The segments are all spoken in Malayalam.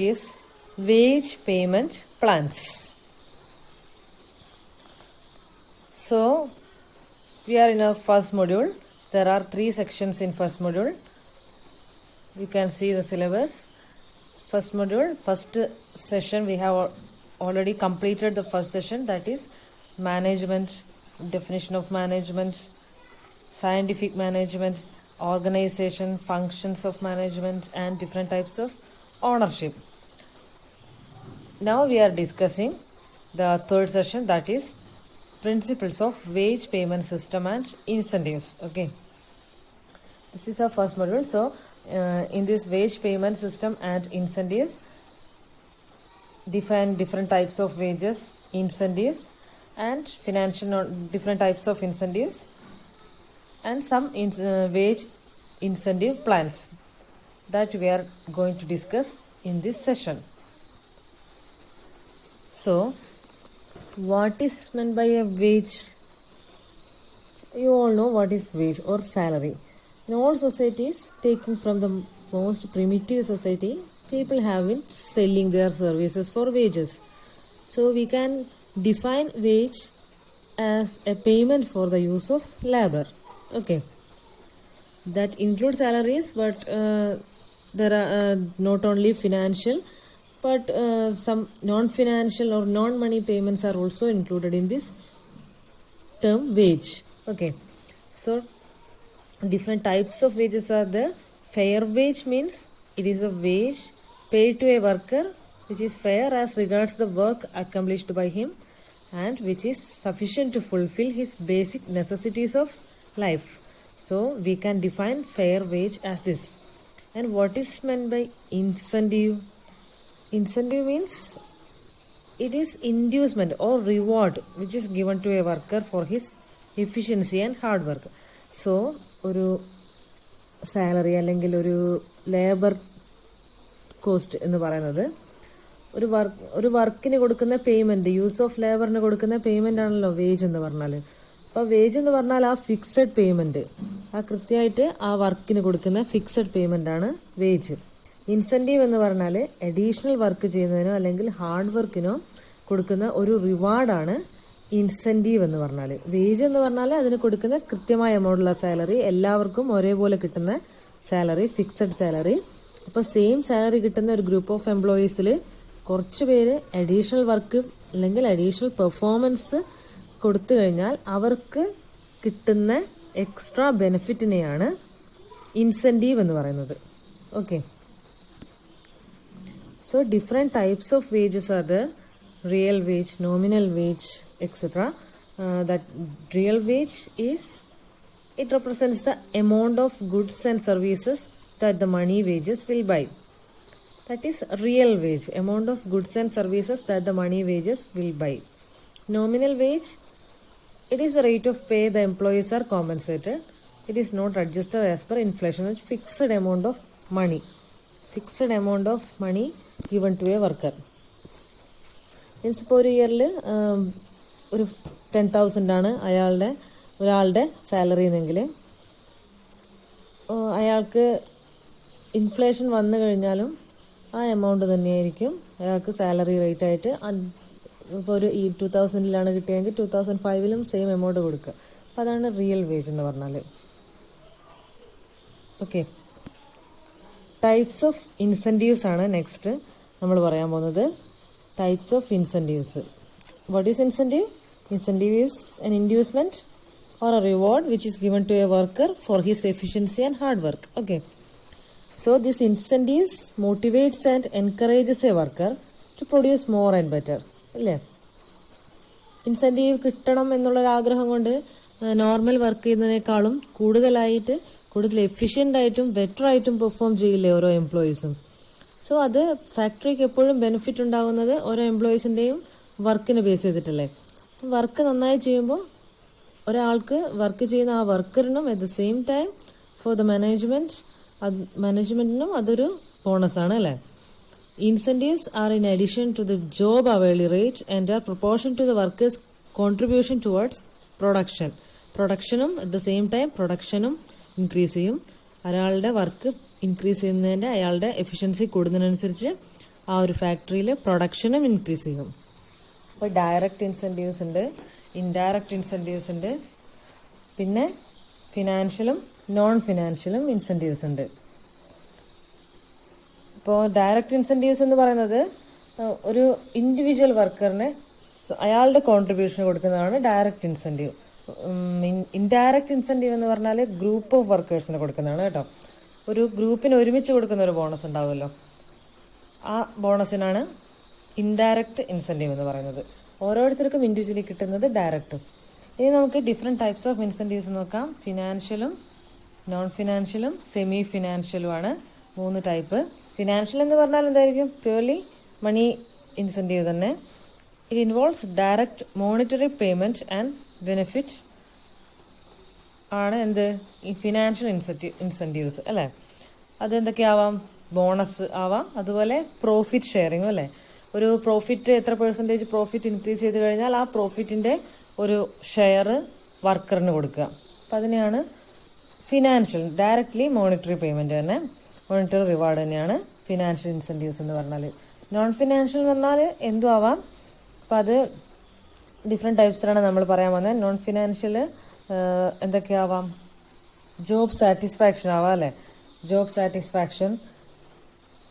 is wage payment plans. So we are in our first module. There are 3 sections in first module. You can see the syllabus. First module, first session, we have already completed the first session, that is management, definition of management, scientific management, organization, functions of management, and different types of ownership. Now we are discussing the third session, that is principles of wage payment system and incentives. Okay, this is our first module. So in this wage payment system and incentives, define different types of wages, incentives, and financial different types of incentives, and some wage incentive plans that we are going to discuss in this session. So, what is meant by a wage? You all know what is wage or salary. In all societies, taken from the most primitive society, people have been selling their services for wages. So, we can define wage as a payment for the use of labor. Okay, that includes salaries, but there are not only financial, but some non-financial or non-money payments are also included in this term wage. Okay, so different types of wages are there. Fair wage means it is a wage paid to a worker which is fair as regards the work accomplished by him and which is sufficient to fulfill his basic necessities of life. So we can define fair wage as this. And what is meant by incentive? Incentive means it is inducement or reward which is given to a worker for his efficiency and hard work. So ഒരു സാലറി അല്ലെങ്കിൽ ഒരു ലേബർ കോസ്റ്റ് എന്ന് പറയുന്നത് ഒരു വർക്കിന് കൊടുക്കുന്ന പേയ്മെന്റ്, യൂസ് ഓഫ് ലേബറിന് കൊടുക്കുന്ന പേയ്മെന്റ് ആണല്ലോ വേജ് എന്ന് പറഞ്ഞാൽ. അപ്പോൾ വേജ് എന്ന് പറഞ്ഞാൽ ആ ഫിക്സഡ് പേയ്മെന്റ്, ആ കൃത്യമായിട്ട് ആ വർക്കിന് കൊടുക്കുന്ന ഫിക്സഡ് പേയ്മെന്റ് ആണ് വേജ്. ഇൻസെന്റീവ് എന്ന് പറഞ്ഞാൽ അഡീഷണൽ വർക്ക് ചെയ്യുന്നതിനോ അല്ലെങ്കിൽ ഹാർഡ് വർക്കിനോ കൊടുക്കുന്ന ഒരു റിവാർഡാണ് ഇൻസെന്റീവ് എന്ന് പറഞ്ഞാൽ. വേജ് എന്ന് പറഞ്ഞാൽ അതിന് കൊടുക്കുന്ന കൃത്യമായ എമൗണ്ടുള്ള സാലറി, എല്ലാവർക്കും ഒരേപോലെ കിട്ടുന്ന സാലറി, ഫിക്സഡ് സാലറി. അപ്പോൾ സെയിം സാലറി കിട്ടുന്ന ഒരു ഗ്രൂപ്പ് ഓഫ് എംപ്ലോയീസിൽ കുറച്ച് പേര് അഡീഷണൽ വർക്ക് അല്ലെങ്കിൽ അഡീഷണൽ പെർഫോമൻസ് കൊടുത്തു കഴിഞ്ഞാൽ അവർക്ക് കിട്ടുന്ന എക്സ്ട്രാ ബെനിഫിറ്റിനെയാണ് ഇൻസെന്റീവ് എന്ന് പറയുന്നത്. Okay, so different types of wages are there: real wage, nominal wage, etc. That real wage is, it represents the amount of goods and services that the money wages will buy. That is real wage, amount of goods and services that the money wages will buy. Nominal wage, it is the rate of pay the employees are compensated. It is not adjusted as per inflation. It's fixed amount of money. Fixed amount of money given to a worker. Means ഇപ്പോൾ ഒരു ഇയറിൽ ഒരു 10,000 ആണ് ഒരാളുടെ സാലറി എന്നെങ്കിൽ അയാൾക്ക് ഇൻഫ്ലേഷൻ വന്നു കഴിഞ്ഞാലും ആ എമൗണ്ട് തന്നെയായിരിക്കും അയാൾക്ക് സാലറി റേറ്റ് ആയിട്ട്. ഇപ്പോൾ ഒരു 2000 കിട്ടിയെങ്കിൽ 2005 സെയിം എമൗണ്ട് കൊടുക്കുക. അപ്പോൾ അതാണ് റിയൽ വേജ് എന്ന് പറഞ്ഞാൽ. ഓക്കെ, ടൈപ്സ് ഓഫ് ഇൻസെൻറ്റീവ്സ് ആണ് നെക്സ്റ്റ് നമ്മൾ പറയാൻ പോകുന്നത്. Types of incentives. What is incentive? Incentive is an inducement or a reward which is given to a worker for his efficiency and hard work. Okay, so this incentives motivates and encourages a worker to produce more and better. അല്ലേ, ഇൻസെൻറ്റീവ് കിട്ടണം എന്നുള്ളൊരാഗ്രഹം കൊണ്ട് നോർമൽ വർക്ക് ചെയ്യുന്നതിനേക്കാളും കൂടുതൽ എഫിഷ്യൻ്റ് ആയിട്ടും ബെറ്റർ ആയിട്ടും പെർഫോം ചെയ്യില്ലേ ഓരോ എംപ്ലോയീസും. സോ അത് ഫാക്ടറിക്ക് എപ്പോഴും ബെനിഫിറ്റ് ഉണ്ടാകുന്നത് ഓരോ എംപ്ലോയീസിൻ്റെയും വർക്കിനെ ബേസ് ചെയ്തിട്ടല്ലേ. വർക്ക് നന്നായി ചെയ്യുമ്പോൾ ഒരാൾക്ക് വർക്ക് ചെയ്യുന്ന ആ വർക്കറിനും at the same time for the മാനേജ്മെന്റിനും അതൊരു ബോണസാണ് അല്ലേ. Incentives are in addition to the job hourly rate and are proportion to the workers contribution towards പ്രൊഡക്ഷനും അറ്റ് ദ സെയിം ടൈം പ്രൊഡക്ഷനും ഇൻക്രീസ് ചെയ്യും. ഒരാളുടെ വർക്ക് ഇൻക്രീസ് ചെയ്യുന്നതിൻ്റെ അയാളുടെ എഫിഷ്യൻസി കൂടുന്നതിനനുസരിച്ച് ആ ഒരു ഫാക്ടറിയിൽ പ്രൊഡക്ഷനും ഇൻക്രീസ് ചെയ്യും. അപ്പോൾ ഡയറക്റ്റ് ഇൻസെൻറ്റീവ്സ് ഉണ്ട്, ഇൻഡയറക്റ്റ് ഇൻസെൻറ്റീവ്സ് ഉണ്ട്, പിന്നെ ഫിനാൻഷ്യലും നോൺ ഫിനാൻഷ്യലും ഇൻസെൻറ്റീവ്സ് ഉണ്ട്. ഇപ്പോൾ ഡയറക്റ്റ് ഇൻസെൻറ്റീവ്സ് എന്ന് പറയുന്നത് ഒരു ഇൻഡിവിജ്വൽ വർക്കറിന് അയാളുടെ കോൺട്രിബ്യൂഷൻ കൊടുക്കുന്നതാണ് ഡയറക്റ്റ് ഇൻസെൻറ്റീവ്. ഇൻഡയറക്റ്റ് ഇൻസെൻറ്റീവ് എന്ന് പറഞ്ഞാൽ ഗ്രൂപ്പ് ഓഫ് വർക്കേഴ്സിന് കൊടുക്കുന്നതാണ് കേട്ടോ. ഒരു ഗ്രൂപ്പിന് ഒരുമിച്ച് കൊടുക്കുന്ന ഒരു ബോണസ് ഉണ്ടാവുമല്ലോ, ആ ബോണസിനാണ് ഇൻഡയറക്റ്റ് ഇൻസെൻറ്റീവ് എന്ന് പറയുന്നത്. ഓരോരുത്തർക്കും ഇൻഡിവിജ്വലി കിട്ടുന്നത് ഡയറക്റ്റും. ഇനി നമുക്ക് ഡിഫറെൻറ്റ് ടൈപ്സ് ഓഫ് ഇൻസെൻറ്റീവ്സ് നോക്കാം. ഫിനാൻഷ്യലും നോൺ ഫിനാൻഷ്യലും സെമി ഫിനാൻഷ്യലുമാണ് 3 ടൈപ്പ്. ഫിനാൻഷ്യൽ എന്ന് പറഞ്ഞാൽ എന്തായിരിക്കും? പ്യൂർലി മണി ഇൻസെൻറ്റീവ് തന്നെ. It involves direct monetary payment and benefit ആണ് എന്ത് ഈ ഫിനാൻഷ്യൽ ഇൻസെൻറ്റീവ്സ് അല്ലേ. അതെന്തൊക്കെയാവാം? ബോണസ് ആവാം, അതുപോലെ പ്രോഫിറ്റ് ഷെയറിങ്ങും അല്ലേ. ഒരു പ്രോഫിറ്റ് എത്ര പെർസെൻറ്റേജ് പ്രോഫിറ്റ് ഇൻക്രീസ് ചെയ്ത് കഴിഞ്ഞാൽ ആ പ്രോഫിറ്റിൻ്റെ ഒരു ഷെയർ വർക്കറിന് കൊടുക്കുക. അപ്പം അതിനെയാണ് ഫിനാൻഷ്യൽ, ഡയറക്റ്റ്ലി മോണിറ്ററി പേയ്മെൻറ്റ് തന്നെ, മോണിറ്ററി റിവാർഡ് തന്നെയാണ് ഫിനാൻഷ്യൽ ഇൻസെൻറ്റീവ്സ് എന്ന് പറഞ്ഞാൽ. നോൺ ഫിനാൻഷ്യൽ എന്ന് പറഞ്ഞാൽ എന്തും ആവാം. അപ്പം അത് ഡിഫറെൻറ്റ് ടൈപ്സിലാണ് നമ്മൾ പറയാൻ വന്നത്. നോൺ ഫിനാൻഷ്യൽ എന്തൊക്കെയാവാം? ജോബ് സാറ്റിസ്ഫാക്ഷൻ ആവാം അല്ലേ. Job satisfaction.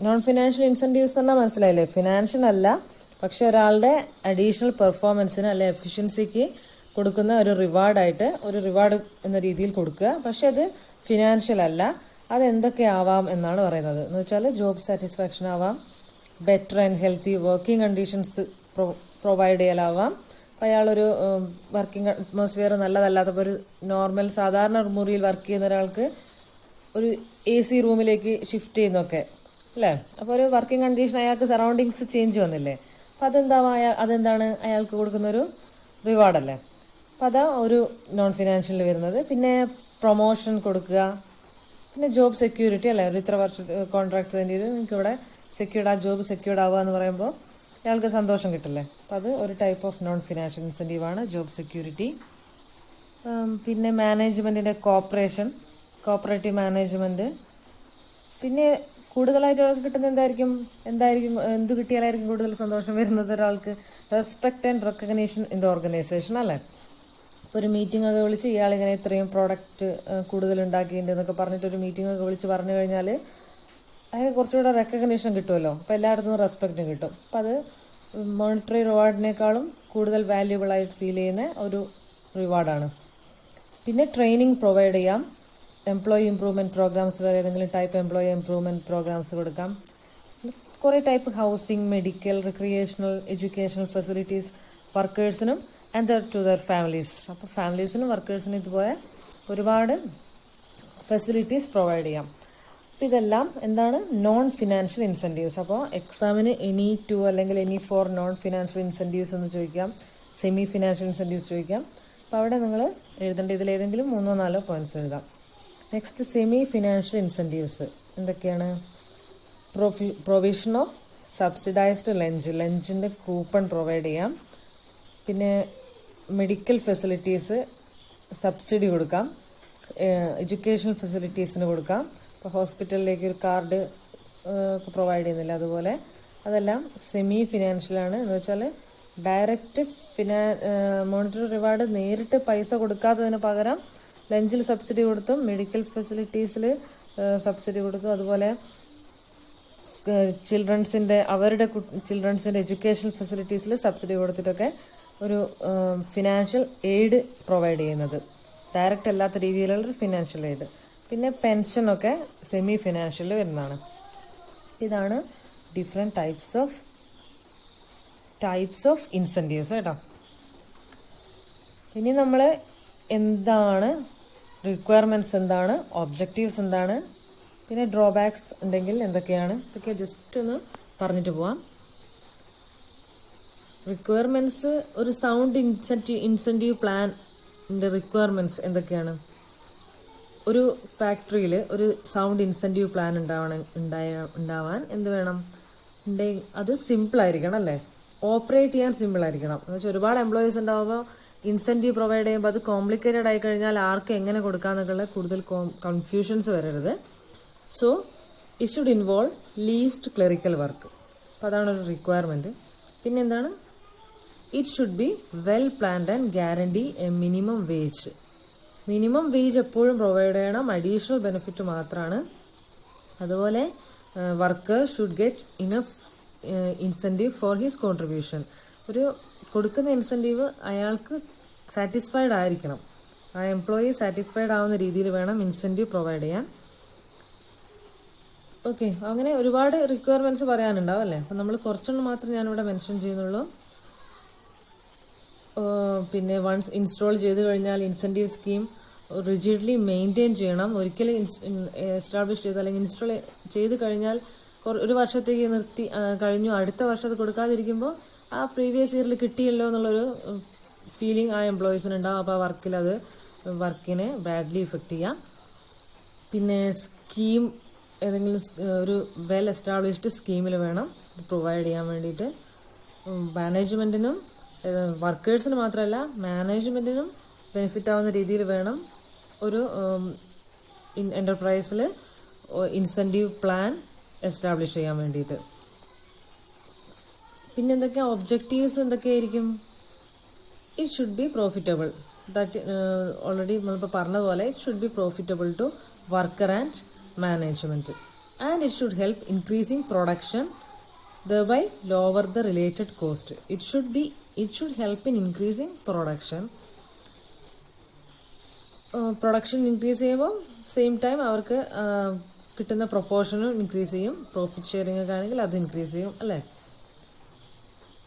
Non financial incentives എന്ന് പറഞ്ഞാൽ മനസ്സിലായില്ലേ, ഫിനാൻഷ്യൽ അല്ല, പക്ഷെ ഒരാളുടെ അഡീഷണൽ പെർഫോമൻസിന് അല്ലെ എഫിഷ്യൻസിക്ക് കൊടുക്കുന്ന ഒരു റിവാർഡായിട്ട് ഒരു റിവാർഡ് എന്ന രീതിയിൽ കൊടുക്കുക. പക്ഷെ അത് ഫിനാൻഷ്യൽ അല്ല. അത് എന്തൊക്കെയാവാം എന്നാണ് പറയുന്നത്. എന്ന് വെച്ചാൽ ജോബ് സാറ്റിസ്ഫാക്ഷൻ ആവാം, better and healthy working conditions provide ചെയ്യലാവാം. അയാളൊരു വർക്കിംഗ് അറ്റ്മോസ്ഫിയർ നല്ലതല്ലാത്തപ്പോൾ ഒരു നോർമൽ സാധാരണ മുറിയിൽ വർക്ക് ചെയ്യുന്ന ഒരാൾക്ക് ഒരു AC റൂമിലേക്ക് ഷിഫ്റ്റ് ചെയ്യുന്നൊക്കെ അല്ലേ. അപ്പോൾ ഒരു വർക്കിംഗ് കണ്ടീഷൻ അയാൾക്ക് സറൗണ്ടിങ്സ് ചേഞ്ച് വന്നില്ലേ. അപ്പം അതെന്താണ് അയാൾക്ക് കൊടുക്കുന്ന ഒരു റിവാർഡല്ലേ. അപ്പം അതാ ഒരു നോൺ ഫിനാൻഷ്യലിൽ വരുന്നത്. പിന്നെ പ്രൊമോഷൻ കൊടുക്കുക, പിന്നെ ജോബ് സെക്യൂരിറ്റി അല്ലേ. ഒരു ഇത്ര വർഷം കോൺട്രാക്ട് സൈൻ ചെയ്ത് നിങ്ങൾക്ക് ഇവിടെ സെക്യൂർഡ്, ആ ജോബ് സെക്യൂർഡ് ആവുക എന്ന് പറയുമ്പോൾ അയാൾക്ക് സന്തോഷം കിട്ടില്ലേ. അപ്പം അത് ഒരു type of non financial incentive ആണ് ജോബ് സെക്യൂരിറ്റി. പിന്നെ മാനേജ്മെൻറ്റിൻ്റെ കോപ്പറേറ്റീവ് മാനേജ്മെൻറ്റ്. പിന്നെ കൂടുതലായിട്ട് ഒരാൾക്ക് കിട്ടുന്നത് എന്ത് കിട്ടിയാലായിരിക്കും കൂടുതൽ സന്തോഷം വരുന്നത് ഒരാൾക്ക്? Respect and recognition in the organisation അല്ലേ. ഇപ്പോൾ ഒരു മീറ്റിംഗ് ഒക്കെ വിളിച്ച് ഇയാളിങ്ങനെ ഇത്രയും പ്രോഡക്റ്റ് കൂടുതൽ ഉണ്ടാക്കിയിട്ടുണ്ട് എന്നൊക്കെ പറഞ്ഞിട്ട് ഒരു മീറ്റിംഗ് ഒക്കെ വിളിച്ച് പറഞ്ഞു കഴിഞ്ഞാൽ അയാൾക്ക് കുറച്ചുകൂടെ റെക്കഗ്നീഷൻ കിട്ടുമല്ലോ. അപ്പോൾ എല്ലായിടത്തും റെസ്പെക്റ്റും കിട്ടും. അപ്പോൾ അത് മോണിറ്ററി റിവാർഡിനേക്കാളും കൂടുതൽ വാല്യുബിൾ ആയിട്ട് ഫീൽ ചെയ്യുന്ന ഒരു റിവാർഡാണ്. പിന്നെ ട്രെയിനിങ് പ്രൊവൈഡ് ചെയ്യാം. എംപ്ലോയി ഇംപ്രൂവ്മെൻറ്റ് പ്രോഗ്രാംസ്, വേറെ ഏതെങ്കിലും ടൈപ്പ് എംപ്ലോയി ഇംപ്രൂവ്മെൻറ്റ് പ്രോഗ്രാംസ് കൊടുക്കാം. കുറേ type housing, medical, recreational, educational facilities വർക്കേഴ്സിനും ആൻഡ് ടു ദർ ഫാമിലീസ്. അപ്പോൾ ഫാമിലീസിനും വർക്കേഴ്സിനും ഇതുപോലെ ഒരുപാട് ഫെസിലിറ്റീസ് പ്രൊവൈഡ് ചെയ്യാം. അപ്പോൾ ഇതെല്ലാം എന്താണ്? Non financial incentives. അപ്പോൾ എക്സാമിന് എനി 2 അല്ലെങ്കിൽ എനി 4 നോൺ ഫിനാൻഷ്യൽ ഇൻസെൻറ്റീവ്സ് എന്ന് ചോദിക്കാം, സെമി ഫിനാൻഷ്യൽ ഇൻസെൻറ്റീവ്സ് ചോദിക്കാം. അപ്പോൾ അവിടെ നിങ്ങൾ എഴുതേണ്ട ഇതിലേതെങ്കിലും 3 or 4 പോയിന്റ്സ് എഴുതാം. നെക്സ്റ്റ് സെമി ഫിനാൻഷ്യൽ ഇൻസെൻറ്റീവ്സ് എന്തൊക്കെയാണ്? പ്രൊവിഷൻ ഓഫ് സബ്സിഡൈസ്ഡ് ലഞ്ചിൻ്റെ കൂപ്പൺ പ്രൊവൈഡ് ചെയ്യാം. പിന്നെ മെഡിക്കൽ ഫെസിലിറ്റീസ് സബ്സിഡി കൊടുക്കാം, എഡ്യൂക്കേഷണൽ ഫെസിലിറ്റീസിന് കൊടുക്കാം. ഇപ്പോൾ ഹോസ്പിറ്റലിലേക്ക് ഒരു കാർഡ് പ്രൊവൈഡ് ചെയ്യുന്നില്ല, അതുപോലെ അതെല്ലാം സെമി ഫിനാൻഷ്യലാണ്. എന്ന് വെച്ചാൽ ഡയറക്റ്റ് മോണിറ്ററി റിവാർഡ് നേരിട്ട് പൈസ കൊടുക്കാത്തതിന് പകരം ലഞ്ചിൽ സബ്സിഡി കൊടുത്തും മെഡിക്കൽ ഫെസിലിറ്റീസിൽ സബ്സിഡി കൊടുത്തും അതുപോലെ ചിൽഡ്രൻസിൻ്റെ എഡ്യൂക്കേഷണൽ ഫെസിലിറ്റീസിൽ സബ്സിഡി കൊടുത്തിട്ടൊക്കെ ഒരു ഫിനാൻഷ്യൽ എയ്ഡ് പ്രൊവൈഡ് ചെയ്യുന്നത്, ഡയറക്റ്റ് അല്ലാത്ത രീതിയിലുള്ള ഫിനാൻഷ്യൽ എയ്ഡ്. പിന്നെ പെൻഷനൊക്കെ സെമി ഫിനാൻഷ്യലിൽ വരുന്നതാണ്. ഇതാണ് ഡിഫറെൻറ്റ് ടൈപ്സ് ഓഫ് ഇൻസെൻറ്റീവ്സ് കേട്ടോ. ഇനി നമ്മൾ എന്താണ് റിക്വയർമെൻറ്റ്സ്, എന്താണ് ഒബ്ജക്റ്റീവ്സ്, എന്താണ് പിന്നെ ഡ്രോബാക്സ് ഉണ്ടെങ്കിൽ എന്തൊക്കെയാണ്, ഇതൊക്കെ ജസ്റ്റ് ഒന്ന് പറഞ്ഞിട്ട് പോവാം. റിക്വയർമെൻറ്റ്സ്, ഒരു സൗണ്ട് ഇൻസെൻറ്റീവ് പ്ലാനിൻ്റെ റിക്വയർമെൻറ്റ്സ് എന്തൊക്കെയാണ്? ഒരു ഫാക്ടറിയിൽ ഒരു സൗണ്ട് ഇൻസെൻറ്റീവ് പ്ലാൻ ഉണ്ടാവാൻ എന്ത് വേണം? അത് സിമ്പിൾ ആയിരിക്കണം അല്ലേ, ഓപ്പറേറ്റ് ചെയ്യാൻ സിമ്പിൾ ആയിരിക്കണം. എന്ന് വെച്ചാൽ ഒരുപാട് എംപ്ലോയീസ് ഉണ്ടാവുമ്പോൾ ഇൻസെൻറ്റീവ് പ്രൊവൈഡ് ചെയ്യുമ്പോൾ അത് കോംപ്ലിക്കേറ്റഡ് ആയി കഴിഞ്ഞാൽ ആർക്ക് എങ്ങനെ കൊടുക്കാന്നൊക്കെയുള്ള കൂടുതൽ കൺഫ്യൂഷൻസ് വരരുത്. So it should involve least clerical work. അപ്പോൾ അതാണ് ഒരു റിക്വയർമെൻറ്റ്. പിന്നെ എന്താണ്, it should be well planned and guarantee A minimum wage. Minimum wage എപ്പോഴും പ്രൊവൈഡ് ചെയ്യണം, അഡീഷണൽ ബെനിഫിറ്റ് മാത്രമാണ്. അതുപോലെ worker should get enough incentive for his contribution. ഒരു കൊടുക്കുന്ന ഇൻസെൻറ്റീവ് അയാൾക്ക് സാറ്റിസ്ഫൈഡ് ആയിരിക്കണം, ആ എംപ്ലോയി സാറ്റിസ്ഫൈഡ് ആവുന്ന രീതിയിൽ വേണം ഇൻസെൻറ്റീവ് പ്രൊവൈഡ് ചെയ്യാൻ. ഓക്കെ, അങ്ങനെ ഒരുപാട് റിക്വയർമെൻറ്റ്സ് പറയാനുണ്ടാവും അല്ലേ. അപ്പം നമ്മൾ കുറച്ചെണ്ണം മാത്രം ഞാനിവിടെ മെൻഷൻ ചെയ്യുന്നുള്ളൂ. പിന്നെ വൺസ് ഇൻസ്റ്റാൾ ചെയ്ത് കഴിഞ്ഞാൽ ഇൻസെൻറ്റീവ് സ്കീം റിജിഡ്ലി മെയിൻറ്റെയിൻ ചെയ്യണം. ഒരിക്കലും എസ്റ്റാബ്ലിഷ് ചെയ്ത് അല്ലെങ്കിൽ ഇൻസ്റ്റാൾ ചെയ്ത് കഴിഞ്ഞാൽ ഒരു വർഷത്തേക്ക് നിർത്തി കഴിഞ്ഞു, അടുത്ത വർഷത്ത് കൊടുക്കാതിരിക്കുമ്പോൾ ആ പ്രീവിയസ് ഇയറിൽ കിട്ടിയല്ലോ എന്നുള്ളൊരു ഫീലിംഗ് ആ എംപ്ലോയീസിനുണ്ടാവും. അപ്പോൾ ആ വർക്കിൽ അത് വർക്കിനെ ബാഡ്ലി ഇഫക്റ്റ് ചെയ്യാം. പിന്നെ സ്കീം ഏതെങ്കിലും ഒരു വെൽ എസ്റ്റാബ്ലിഷ്ഡ് സ്കീമിൽ വേണം ഇത് പ്രൊവൈഡ് ചെയ്യാൻ വേണ്ടിയിട്ട്. മാനേജ്മെൻറ്റിനും വർക്കേഴ്സിന് മാത്രമല്ല മാനേജ്മെൻറ്റിനും ബെനിഫിറ്റ് ആവുന്ന രീതിയിൽ വേണം ഒരു എൻ്റർപ്രൈസിൽ ഇൻസെൻറ്റീവ് പ്ലാൻ എസ്റ്റാബ്ലിഷ് ചെയ്യാൻ വേണ്ടിയിട്ട്. പിന്നെ എന്തൊക്കെയാ ഒബ്ജക്റ്റീവ്സ് എന്തൊക്കെയായിരിക്കും? It should be profitable. That already നമ്മളിപ്പോൾ പറഞ്ഞ പോലെ it should be profitable to worker and management. And it should help increasing production, thereby lower the related cost. It should help in increasing production. Production increase ചെയ്യുമ്പോൾ സെയിം ടൈം അവർക്ക് കിട്ടുന്ന പ്രൊപ്പോർഷനും ഇൻക്രീസ് ചെയ്യും. പ്രോഫിറ്റ് ഷെയറിംഗ് ഒക്കെ ആണെങ്കിൽ അത് ഇൻക്രീസ് ചെയ്യും അല്ലേ.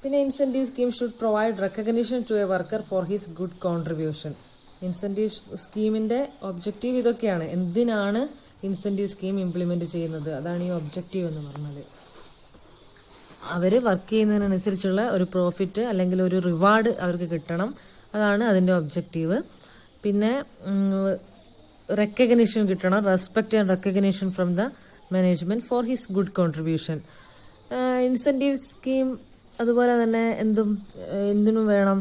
പിന്നെ incentive scheme should provide recognition to a worker for his good contribution. Incentive സ്കീമിന്റെ ഒബ്ജക്റ്റീവ് ഇതൊക്കെയാണ്. എന്തിനാണ് ഇൻസെൻറ്റീവ് സ്കീം ഇംപ്ലിമെന്റ് ചെയ്യുന്നത്, അതാണ് ഈ ഒബ്ജക്റ്റീവ് എന്ന് പറഞ്ഞത്. അവർ വർക്ക് ചെയ്യുന്നതിനനുസരിച്ചുള്ള ഒരു പ്രോഫിറ്റ് അല്ലെങ്കിൽ ഒരു റിവാർഡ് അവർക്ക് കിട്ടണം, അതാണ് അതിൻ്റെ ഒബ്ജക്റ്റീവ്. പിന്നെ റെക്കഗ്നിഷൻ കിട്ടണം, respect and recognition from the management for his good contribution. Incentive scheme അതുപോലെ തന്നെ എന്തിനും വേണം,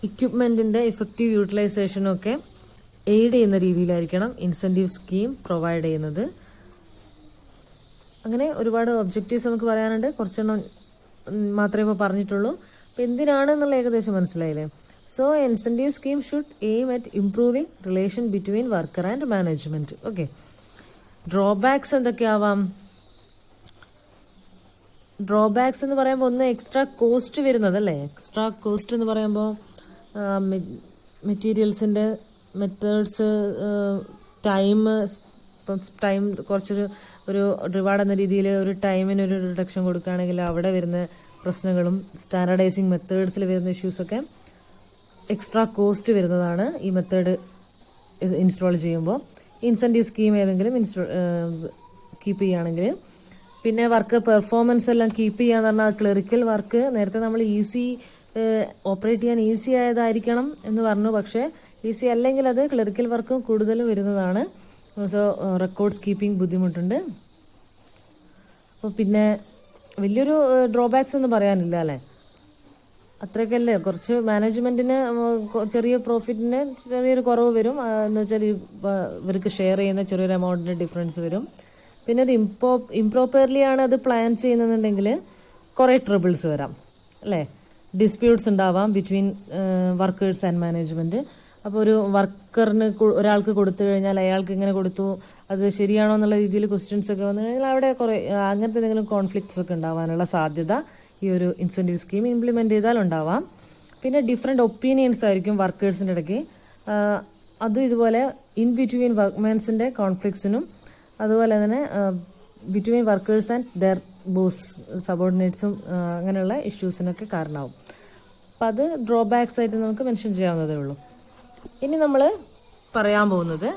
ഇക്വിപ്മെന്റിന്റെ ഇഫക്റ്റീവ് യൂട്ടിലൈസേഷനും ഒക്കെ എയ്ഡ് ചെയ്യുന്ന രീതിയിലായിരിക്കണം ഇൻസെൻറ്റീവ് സ്കീം പ്രൊവൈഡ് ചെയ്യുന്നത്. അങ്ങനെ ഒരുപാട് ഒബ്ജക്റ്റീവ്സ് നമുക്ക് പറയാനുണ്ട്, കുറച്ചെണ്ണം മാത്രമേ ഇപ്പോൾ പറഞ്ഞിട്ടുള്ളൂ. അപ്പം എന്തിനാണെന്നുള്ള ഏകദേശം മനസ്സിലായില്ലേ. So incentive scheme should aim at improving relation between worker and management. Okay, drawbacks എന്തൊക്കെയാവാം? ഡ്രോബാക്സ് എന്ന് പറയുമ്പോൾ ഒന്ന് എക്സ്ട്രാ കോസ്റ്റ് വരുന്നത് അല്ലേ. എക്സ്ട്രാ കോസ്റ്റ് എന്ന് പറയുമ്പോൾ മെറ്റീരിയൽസിന്റെ മെത്തേഡ്സ്, ടൈം കുറച്ചൊരു റിവാർഡ് എന്ന രീതിയിൽ ഒരു ടൈമിന് ഒരു റിഡക്ഷൻ കൊടുക്കുകയാണെങ്കിൽ അവിടെ വരുന്ന പ്രശ്നങ്ങളും സ്റ്റാൻഡർഡൈസിങ് മെത്തേഡ്സിൽ വരുന്ന ഇഷ്യൂസൊക്കെ എക്സ്ട്രാ കോസ്റ്റ് വരുന്നതാണ് ഈ മെത്തേഡ് ഇൻസ്റ്റാൾ ചെയ്യുമ്പോൾ. ഇൻസെൻറ്റീവ് സ്കീം ഏതെങ്കിലും കീപ്പ് ചെയ്യുകയാണെങ്കിൽ. പിന്നെ വർക്ക് പെർഫോമൻസ് എല്ലാം കീപ്പ് ചെയ്യാന്ന് പറഞ്ഞാൽ ക്ലറിക്കൽ വർക്ക് നേരത്തെ നമ്മൾ ഓപ്പറേറ്റ് ചെയ്യാൻ ഈസി ആയതായിരിക്കണം എന്ന് പറഞ്ഞു, പക്ഷേ ഈസി അല്ലെങ്കിൽ അത് ക്ലറിക്കൽ വർക്കും കൂടുതൽ വരുന്നതാണ്. സോ റെക്കോർഡ്സ് കീപ്പിംഗ് ബുദ്ധിമുട്ടുണ്ട്. അപ്പോൾ പിന്നെ വലിയൊരു ഡ്രോബാക്സ് എന്ന് പറയാനില്ല അല്ലേ, അത്രയ്ക്കല്ലേ. കുറച്ച് മാനേജ്മെന്റിന് ചെറിയ പ്രോഫിറ്റിന് ചെറിയൊരു കുറവ് വരും, എന്ന് വെച്ചാൽ ഇവർക്ക് ഷെയർ ചെയ്യുന്ന ചെറിയൊരു എമൗണ്ടിന് ഡിഫറൻസ് വരും. പിന്നെ ഒരു ഇംപ്രോപ്പർലി ആണ് അത് പ്ലാൻ ചെയ്യുന്നുണ്ടെങ്കിൽ കുറേ ട്രബിൾസ് വരാം അല്ലേ. ഡിസ്പ്യൂട്ട്സ് ഉണ്ടാവാം ബിറ്റ്വീൻ വർക്കേഴ്സ് ആൻഡ് മാനേജ്മെന്റ്. അപ്പോൾ ഒരു വർക്കറിന് ഒരാൾക്ക് കൊടുത്തു കഴിഞ്ഞാൽ അയാൾക്ക് ഇങ്ങനെ കൊടുത്തു, അത് ശരിയാണോ എന്നുള്ള രീതിയിൽ ക്വസ്റ്റ്യൻസ് ഒക്കെ വന്നു കഴിഞ്ഞാൽ അവിടെ കുറേ അങ്ങനത്തെ എന്തെങ്കിലും കോൺഫ്ലിക്ട്സ് ഒക്കെ ഉണ്ടാവാനുള്ള സാധ്യത ഈ ഒരു ഇൻസെൻറ്റീവ് സ്കീം ഇംപ്ലിമെന്റ് ചെയ്താൽ ഉണ്ടാവാം. പിന്നെ ഡിഫറെന്റ് ഒപ്പീനിയൻസ് ആയിരിക്കും വർക്കേഴ്സിൻ്റെ ഇടയ്ക്ക്. അതും ഇതുപോലെ ഇൻ ബിറ്റ്വീൻ വർക്ക്മാൻസിന്റെ കോൺഫ്ലിക്ട്സിനും അതുപോലെ തന്നെ between workers and their boss സബോർഡിനേറ്റ്സും അങ്ങനെയുള്ള ഇഷ്യൂസിനൊക്കെ കാരണമാവും. അപ്പം അത് ഡ്രോബാക്സ് ആയിട്ട് നമുക്ക് മെൻഷൻ ചെയ്യാവുന്നതേ ഉള്ളൂ. ഇനി നമ്മൾ പറയാൻ പോകുന്നത്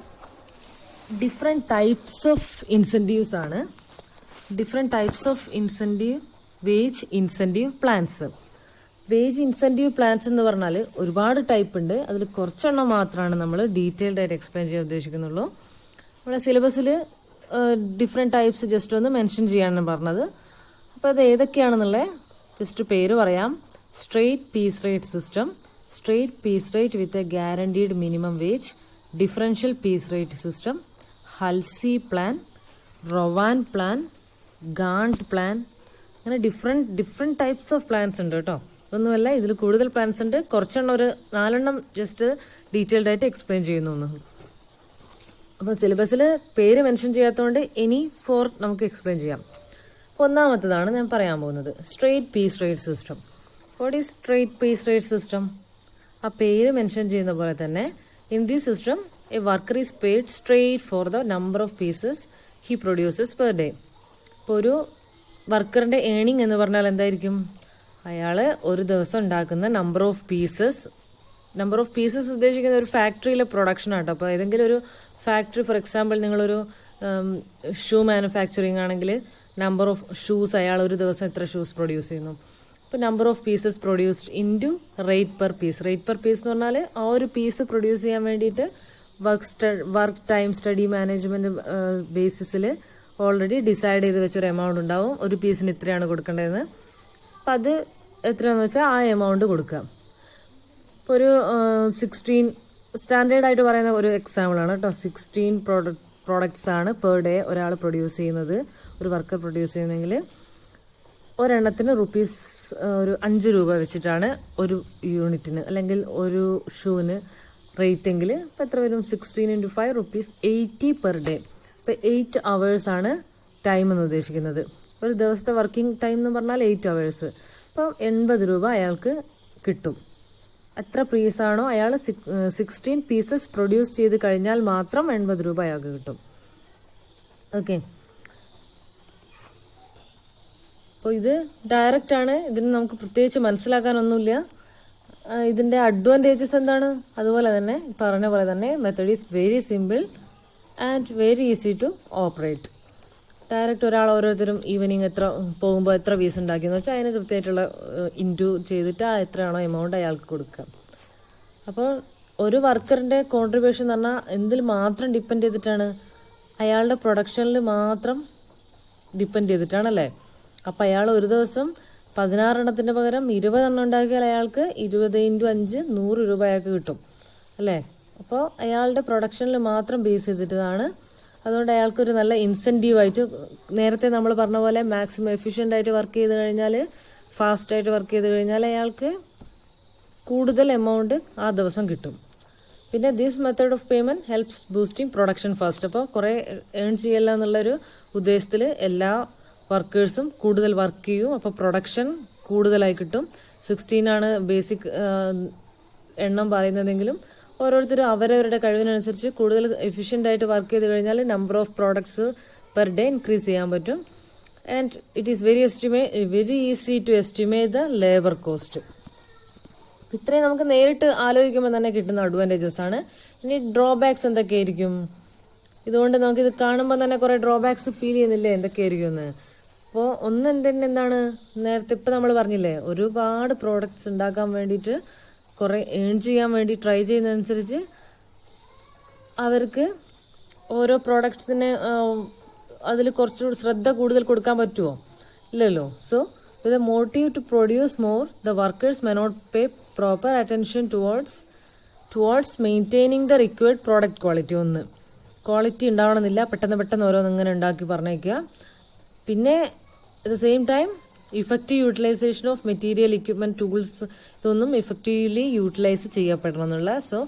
ഡിഫറെന്റ് ടൈപ്സ് ഓഫ് ഇൻസെൻറ്റീവ്സ് ആണ്. Different types of incentive wage incentive plans. Wage incentive plans എന്ന് പറഞ്ഞാൽ ഒരുപാട് ടൈപ്പ് ഉണ്ട്. അതിൽ കുറച്ചെണ്ണം മാത്രമാണ് നമ്മൾ ഡീറ്റെയിൽഡ് ആയിട്ട് എക്സ്പ്ലെയിൻ ചെയ്യാൻ ഉദ്ദേശിക്കുന്നുള്ളൂ. നമ്മുടെ സിലബസിൽ ഡിഫറെന്റ് ടൈപ്സ് ജസ്റ്റ് ഒന്ന് മെൻഷൻ ചെയ്യാനാണ് പറഞ്ഞത്. അപ്പോൾ അത് ഏതൊക്കെയാണെന്നുള്ളത് ജസ്റ്റ് പേര് പറയാം. Straight piece rate system, straight piece rate with a guaranteed minimum wage, differential piece rate system, Halsey plan, Rowan plan, Gantt plan, അങ്ങനെ ഡിഫറെൻറ്റ് ടൈപ്സ് ഓഫ് പ്ലാൻസ് ഉണ്ട് കേട്ടോ. ഒന്നുമല്ല, ഇതിൽ കൂടുതൽ പ്ലാൻസ് ഉണ്ട്. കുറച്ചെണ്ണം, ഒരു 4 ജസ്റ്റ് ഡീറ്റെയിൽഡ് ആയിട്ട് എക്സ്പ്ലെയിൻ ചെയ്യുന്നു. അപ്പോൾ സിലബസിൽ പേര് മെൻഷൻ ചെയ്യാത്തതുകൊണ്ട് എനി ഫോർ നമുക്ക് എക്സ്പ്ലെയിൻ ചെയ്യാം. അപ്പോൾ ഒന്നാമത്തതാണ് ഞാൻ പറയാൻ പോകുന്നത്, straight piece rate system. What is straight piece rate system? ആ പേര് മെൻഷൻ ചെയ്യുന്ന പോലെ തന്നെ in this system a worker is paid straight for the number of pieces he produces per day. ഇപ്പോൾ ഒരു വർക്കറിന്റെ ഏണിംഗ് എന്ന് പറഞ്ഞാൽ എന്തായിരിക്കും? അയാൾ ഒരു ദിവസം ഉണ്ടാക്കുന്ന നമ്പർ ഓഫ് പീസസ് ഉദ്ദേശിക്കുന്ന ഒരു ഫാക്ടറിയിലെ പ്രൊഡക്ഷൻ ആട്ടോ. അപ്പോൾ ഏതെങ്കിലും ഒരു ഫാക്ടറി, ഫോർ എക്സാമ്പിൾ നിങ്ങളൊരു ഷൂ മാനുഫാക്ചറിങ് ആണെങ്കിൽ നമ്പർ ഓഫ് ഷൂസ്, അയാൾ ഒരു ദിവസം എത്ര ഷൂസ് പ്രൊഡ്യൂസ് ചെയ്യുന്നു. ഇപ്പോൾ number of pieces produced into rate per piece. Rate per piece എന്ന് പറഞ്ഞാൽ ആ ഒരു പീസ് പ്രൊഡ്യൂസ് ചെയ്യാൻ വേണ്ടിയിട്ട് വർക്ക് ടൈം സ്റ്റഡി മാനേജ്മെന്റ് ബേസിസിൽ ഓൾറെഡി ഡിസൈഡ് ചെയ്ത് വെച്ചൊരു എമൗണ്ട് ഉണ്ടാവും. ഒരു പീസിന് ഇത്രയാണ് കൊടുക്കേണ്ടതെന്ന്. അപ്പം അത് എത്രയാണെന്ന് വെച്ചാൽ ആ എമൗണ്ട് കൊടുക്കുക. ഇപ്പോൾ ഒരു 16 സ്റ്റാൻഡേർഡ് ആയിട്ട് പറയുന്ന ഒരു എക്സാമ്പിൾ ആണ് കേട്ടോ. 16 പ്രോഡക്ട്സ് ആണ് പെർ ഡേ ഒരാൾ പ്രൊഡ്യൂസ് ചെയ്യുന്നത്, ഒരു വർക്കർ പ്രൊഡ്യൂസ് ചെയ്യുന്നതെങ്കിൽ ഒരെണ്ണത്തിന് റുപ്പീസ് ഒരു 5 രൂപ വെച്ചിട്ടാണ് ഒരു യൂണിറ്റിന് അല്ലെങ്കിൽ ഒരു ഷൂവിന് റേറ്റ് എങ്കിൽ ഇപ്പം എത്ര വരും? 16 × 5 റുപ്പീസ് 80 പെർ ഡേ. ഇപ്പം 8 hours ആണ് ടൈം എന്ന് ഉദ്ദേശിക്കുന്നത്. ഒരു ദിവസത്തെ വർക്കിംഗ് ടൈം എന്ന് പറഞ്ഞാൽ 8 hours. അപ്പം 80 രൂപ അയാൾക്ക് കിട്ടും. എത്ര പീസാണോ അയാൾ 16 പീസസ് പ്രൊഡ്യൂസ് ചെയ്ത് കഴിഞ്ഞാൽ മാത്രം 80 രൂപ അയാൾക്ക് കിട്ടും. ഓക്കെ, അപ്പോൾ ഇത് ഡയറക്റ്റ് ആണ്. ഇതിന് നമുക്ക് പ്രത്യേകിച്ച് മനസ്സിലാക്കാനൊന്നുമില്ല. ഇതിന്റെ അഡ്വാൻറ്റേജസ് എന്താണ്? അതുപോലെ തന്നെ പറഞ്ഞ പോലെ തന്നെ method is very simple and very easy to operate. Direct ഒരാൾ ഓരോരുത്തരും ഈവനിങ് എത്ര പോകുമ്പോൾ എത്ര പീസ് ഉണ്ടാക്കിയെന്ന് വെച്ചാൽ അതിന് കൃത്യമായിട്ടുള്ള ഇൻറ്റു ചെയ്തിട്ട് ആ എത്രയാണോ എമൗണ്ട് അയാൾക്ക് കൊടുക്കുക. അപ്പോൾ ഒരു വർക്കറിന്റെ കോൺട്രിബ്യൂഷൻ എന്ന് പറഞ്ഞാൽ എന്തിൽ മാത്രം ഡിപ്പെൻഡ് ചെയ്തിട്ടാണ്? അയാളുടെ പ്രൊഡക്ഷനിൽ മാത്രം ഡിപ്പെൻഡ് ചെയ്തിട്ടാണല്ലേ. അപ്പം അയാൾ ഒരു ദിവസം 16 എണ്ണത്തിന് പകരം 20 എണ്ണം ഉണ്ടാക്കിയാൽ അയാൾക്ക് 20 × 5 100 രൂപ അയാൾക്ക് കിട്ടും അല്ലേ. അപ്പോൾ അയാളുടെ പ്രൊഡക്ഷനിൽ മാത്രം ബേസ് ചെയ്തിട്ടാണ്. അതുകൊണ്ട് അയാൾക്കൊരു നല്ല ഇൻസെൻറ്റീവായിട്ട്, നേരത്തെ നമ്മൾ പറഞ്ഞ പോലെ മാക്സിമം എഫിഷ്യൻ്റ് ആയിട്ട് വർക്ക് ചെയ്ത് കഴിഞ്ഞാൽ, ഫാസ്റ്റ് ആയിട്ട് വർക്ക് ചെയ്ത് കഴിഞ്ഞാൽ അയാൾക്ക് കൂടുതൽ എമൗണ്ട് ആ ദിവസം കിട്ടും. പിന്നെ this method of payment helps boosting production fast. അപ്പോൾ കുറേ ഏൺ ചെയ്യല്ല എന്നുള്ളൊരു ഉദ്ദേശത്തിൽ എല്ലാ വർക്കേഴ്സും കൂടുതൽ വർക്ക് ചെയ്യും. അപ്പോൾ പ്രൊഡക്ഷൻ കൂടുതലായി കിട്ടും. 16 ആണ് ബേസിക് എണ്ണം പറയുന്നതെങ്കിലും ഓരോരുത്തരും അവരവരുടെ കഴിവിനനുസരിച്ച് കൂടുതൽ എഫിഷ്യൻ്റ് ആയിട്ട് വർക്ക് ചെയ്ത് കഴിഞ്ഞാൽ number of products per day increase ചെയ്യാൻ പറ്റും. And it is very easy to estimate the labour cost. ഇത്രയും നമുക്ക് നേരിട്ട് ആലോചിക്കുമ്പോൾ തന്നെ കിട്ടുന്ന അഡ്വാൻറ്റേജസ് ആണ്. ഇനി ഡ്രോബാക്സ് എന്തൊക്കെയായിരിക്കും? ഇതുകൊണ്ട് നമുക്കിത് കാണുമ്പോൾ തന്നെ കുറെ ഡ്രോബാക്സ് ഫീൽ ചെയ്യുന്നില്ലേ എന്തൊക്കെയായിരിക്കും എന്ന്? അപ്പോൾ എന്താണ്, നേരത്തെ ഇപ്പം നമ്മൾ പറഞ്ഞില്ലേ, ഒരുപാട് പ്രോഡക്ട്സ് ഉണ്ടാക്കാൻ വേണ്ടിയിട്ട് കുറെ ഏൺ ചെയ്യാൻ വേണ്ടി ട്രൈ ചെയ്യുന്നതനുസരിച്ച് അവർക്ക് ഓരോ പ്രോഡക്ട്സിന് അതിൽ കുറച്ചുകൂടി ശ്രദ്ധ കൂടുതൽ കൊടുക്കാൻ പറ്റുമോ? ഇല്ലല്ലോ. So with a motive to produce more, the workers may not pay proper attention towards maintaining the required product quality. Quality ഉണ്ടാവണമെന്നില്ല, പെട്ടെന്ന് ഓരോന്ന് ഇങ്ങനെ ഉണ്ടാക്കി പറഞ്ഞേക്കുക. പിന്നെ at the same time effective utilisation of material, equipment, tools, ഇതൊന്നും എഫക്റ്റീവ്ലി യൂട്ടിലൈസ് ചെയ്യപ്പെടണം എന്നുള്ള. സോ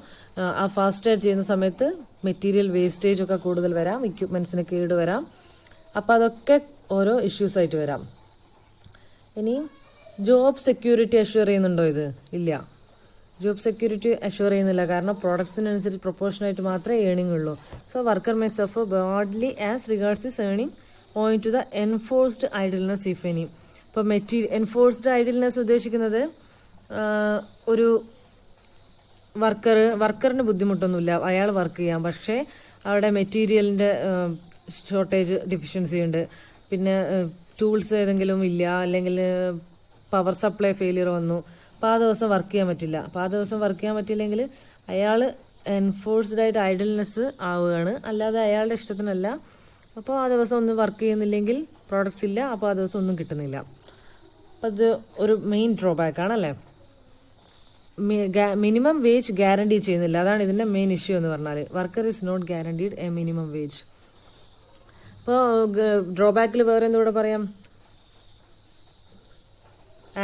ആ ഫാസ്റ്റായിട്ട് ചെയ്യുന്ന സമയത്ത് മെറ്റീരിയൽ വേസ്റ്റേജ് ഒക്കെ കൂടുതൽ വരാം, ഇക്വിപ്മെന്റ്സിന് കേട് വരാം. അപ്പം അതൊക്കെ ഓരോ ഇഷ്യൂസ് ആയിട്ട് വരാം. ഇനി ജോബ് സെക്യൂരിറ്റി അഷ്യൂർ ചെയ്യുന്നുണ്ടോ ഇത്? ഇല്ല, ജോബ് സെക്യൂരിറ്റി അഷ്യൂർ ചെയ്യുന്നില്ല. കാരണം പ്രോഡക്ട്സിനനുസരിച്ച് പ്രൊപ്പോർഷനായിട്ട് മാത്രമേ ഏണിംഗ് ഉള്ളൂ. So worker may suffer broadly as regards his earning owing to the enforced idleness if any. ഇപ്പോൾ എൻഫോഴ്സ്ഡ് ഐഡിൽനെസ് ഉദ്ദേശിക്കുന്നത് ഒരു വർക്കറിന് ബുദ്ധിമുട്ടൊന്നുമില്ല, അയാൾ വർക്ക് ചെയ്യാം. പക്ഷേ അവിടെ മെറ്റീരിയലിന്റെ ഷോർട്ടേജ്, ഡെഫിഷ്യൻസി ഉണ്ട്. പിന്നെ ടൂൾസ് ഏതെങ്കിലും ഇല്ല, അല്ലെങ്കിൽ പവർ സപ്ലൈ ഫെയിലിയർ വന്നു, അപ്പോൾ ആ ദിവസം വർക്ക് ചെയ്യാൻ പറ്റില്ല. അപ്പോൾ ആ ദിവസം വർക്ക് ചെയ്യാൻ പറ്റില്ലെങ്കിൽ അയാൾ എൻഫോഴ്സ്ഡ് ആയിട്ട് ഐഡിൽനെസ് ആവുകയാണ്, അല്ലാതെ അയാളുടെ ഇഷ്ടത്തിനല്ല. അപ്പോൾ ആ ദിവസം ഒന്നും വർക്ക് ചെയ്യുന്നില്ലെങ്കിൽ പ്രോഡക്ട്സ് ഇല്ല, അപ്പോൾ ആ ദിവസം ഒന്നും കിട്ടുന്നില്ല. അപ്പം അത് ഒരു മെയിൻ ഡ്രോബാക്ക് ആണല്ലേ. മിനിമം വേജ് ഗ്യാരണ്ടി ചെയ്യുന്നില്ല, അതാണ് ഇതിന്റെ മെയിൻ ഇഷ്യൂ എന്ന് പറഞ്ഞാൽ. Worker is not guaranteed a minimum wage. അപ്പോൾ ഡ്രോബാക്കിൽ വേറെ എന്തുകൂടെ പറയാം?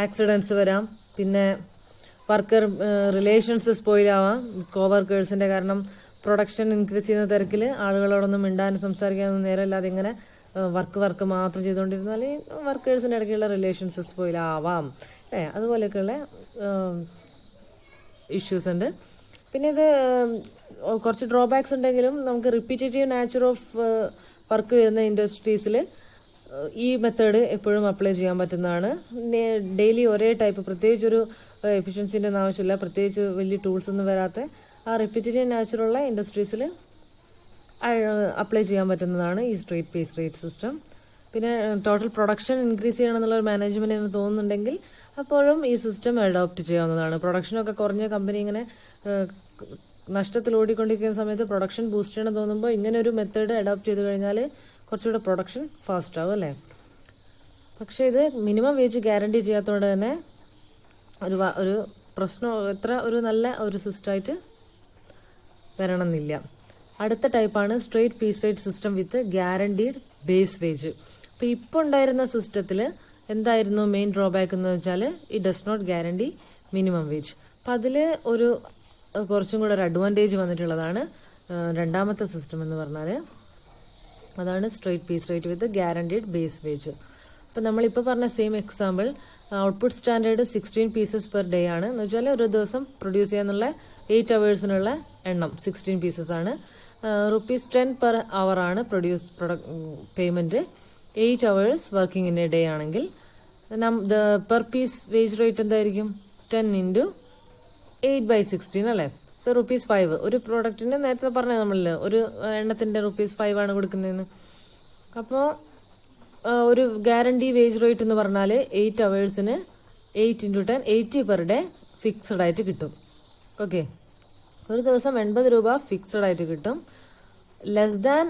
ആക്സിഡൻസ് വരാം, പിന്നെ വർക്കർ റിലേഷൻസ് സ്പോയിലാവാം കോവർക്കേഴ്സിന്റെ. കാരണം പ്രൊഡക്ഷൻ ഇൻക്രീസ് ചെയ്യുന്ന തിരക്കിൽ ആളുകളോടൊന്നും മിണ്ടാനും സംസാരിക്കാനൊന്നും നേരമില്ലാതെ ഇങ്ങനെ വർക്ക് മാത്രം ചെയ്തുകൊണ്ടിരുന്നാൽ വർക്കേഴ്സിന്റെ ഇടയ്ക്കുള്ള റിലേഷൻസ് സ്പോയിലാവാം. അതുപോലെയൊക്കെയുള്ള ഇഷ്യൂസ് ഉണ്ട്. പിന്നെ ഇത് കുറച്ച് ഡ്രോബാക്സ് ഉണ്ടെങ്കിലും നമുക്ക് റിപ്പീറ്റേറ്റീവ് നാച്ചർ ഓഫ് വർക്ക് വരുന്ന ഇൻഡസ്ട്രീസിൽ ഈ മെത്തേഡ് എപ്പോഴും അപ്ലൈ ചെയ്യാൻ പറ്റുന്നതാണ്. ഡെയിലി ഒരേ ടൈപ്പ് പ്രത്യേകിച്ച് ഒരു എഫിഷ്യൻസിൻ്റെ ഒന്നും ആവശ്യമില്ല, പ്രത്യേകിച്ച് വലിയ ടൂൾസ് ഒന്നും വരാത്ത ആ റിപ്പീറ്റേറ്റീവ് നാച്ചുറുള്ള ഇൻഡസ്ട്രീസിൽ അപ്ലൈ ചെയ്യാൻ പറ്റുന്നതാണ് ഈ സ്ട്രേറ്റ് പേ സ്ട്രേറ്റ് സിസ്റ്റം. പിന്നെ ടോട്ടൽ പ്രൊഡക്ഷൻ ഇൻക്രീസ് ചെയ്യണം എന്നുള്ളൊരു മാനേജ്മെന്റിന് തോന്നുന്നുണ്ടെങ്കിൽ അപ്പോഴും ഈ സിസ്റ്റം അഡോപ്റ്റ് ചെയ്യാവുന്നതാണ്. പ്രൊഡക്ഷനൊക്കെ കുറഞ്ഞ കമ്പനി ഇങ്ങനെ നഷ്ടത്തിൽ ഓടിക്കൊണ്ടിരിക്കുന്ന സമയത്ത് പ്രൊഡക്ഷൻ ബൂസ്റ്റ് ചെയ്യണം തോന്നുമ്പോൾ ഇങ്ങനെ ഒരു മെത്തേഡ് അഡോപ്റ്റ് ചെയ്ത് കഴിഞ്ഞാൽ കുറച്ചുകൂടെ പ്രൊഡക്ഷൻ ഫാസ്റ്റ് ആവും അല്ലേ. പക്ഷേ ഇത് മിനിമം വേജ് ഗ്യാരണ്ടി ചെയ്യാത്തതുകൊണ്ട് തന്നെ ഒരു പ്രശ്നം എത്ര ഒരു നല്ല ഒരു സിസ്റ്റമായിട്ട് വരണമെന്നില്ല. അടുത്ത ടൈപ്പാണ് straight pay straight system with guaranteed base wage. അപ്പോൾ ഇപ്പോൾ ഉണ്ടായിരുന്ന സിസ്റ്റത്തിൽ എന്തായിരുന്നു മെയിൻ ഡ്രോബാക്ക് എന്ന് വെച്ചാൽ it does not guarantee minimum wage. അപ്പം അതിൽ കുറച്ചും കൂടെ ഒരു അഡ്വാൻറ്റേജ് വന്നിട്ടുള്ളതാണ് രണ്ടാമത്തെ സിസ്റ്റം എന്ന് പറഞ്ഞാൽ, അതാണ് സ്ട്രേറ്റ് പേ സ്ട്രേറ്റ് വിത്ത് ഗ്യാരണ്ടീഡ് ബേസ് വേജ്. അപ്പം നമ്മളിപ്പോൾ പറഞ്ഞ same example output standard 16 pieces per day ആണ് എന്ന് വെച്ചാൽ ഒരു ദിവസം പ്രൊഡ്യൂസ് ചെയ്യാനുള്ള 8 അവേഴ്സിനുള്ള എണ്ണം 16 പീസസ് ആണ്. ₹10 പെർ അവർ ആണ് payment. 8 hours working in A day ആണെങ്കിൽ പെർ പീസ് വേജ് റേറ്റ് എന്തായിരിക്കും? 10 into 8/16 അല്ലേ. സോ ₹5. ഒരു പ്രോഡക്റ്റിന് നേരത്തെ പറഞ്ഞ നമ്മളില് ഒരു എണ്ണത്തിന്റെ ₹5 ആണ് കൊടുക്കുന്നതെന്ന്. അപ്പോൾ ഒരു ഗ്യാരണ്ടി വേജ് റേറ്റ് എന്ന് പറഞ്ഞാൽ 8 അവേഴ്സിന് 8 into 10 80 പെർ ഡേ ഫിക്സഡ് ആയിട്ട് കിട്ടും. ഓക്കെ, ഒരു ദിവസം ₹80 ഫിക്സഡ് ആയിട്ട് കിട്ടും. ലെസ് ദാൻ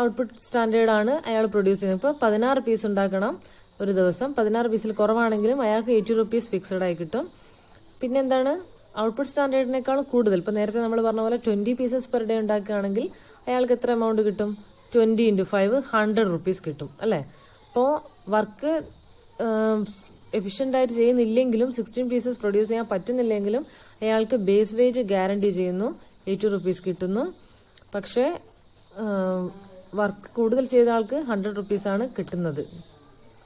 ഔട്ട്പുട്ട് സ്റ്റാൻഡേർഡ് ആണ് അയാൾ പ്രൊഡ്യൂസ് ചെയ്യുന്നത്. ഇപ്പോൾ 16 പീസ് ഉണ്ടാക്കണം ഒരു ദിവസം. 16 പീസിൽ കുറവാണെങ്കിലും അയാൾക്ക് ₹80 ഫിക്സഡ് ആയി കിട്ടും. പിന്നെ എന്താണ്, ഔട്ട്പുട്ട് സ്റ്റാൻഡേർഡിനേക്കാൾ കൂടുതൽ, ഇപ്പൊ നേരത്തെ നമ്മൾ പറഞ്ഞ പോലെ 20 പീസസ് പെർ ഡേ ഉണ്ടാക്കുകയാണെങ്കിൽ അയാൾക്ക് എത്ര എമൗണ്ട് കിട്ടും? 20 into 5 ₹100 കിട്ടും അല്ലേ. അപ്പോൾ വർക്ക് എഫിഷ്യന്റ് ആയിട്ട് ചെയ്യുന്നില്ലെങ്കിലും 16 പീസസ് പ്രൊഡ്യൂസ് ചെയ്യാൻ പറ്റുന്നില്ലെങ്കിലും അയാൾക്ക് ബേസ് വേജ് ഗ്യാരണ്ടി ചെയ്യുന്നു, ₹80 കിട്ടുന്നു. പക്ഷേ വർക്ക് കൂടുതൽ ചെയ്ത ആൾക്ക് ₹100 ആണ് കിട്ടുന്നത്.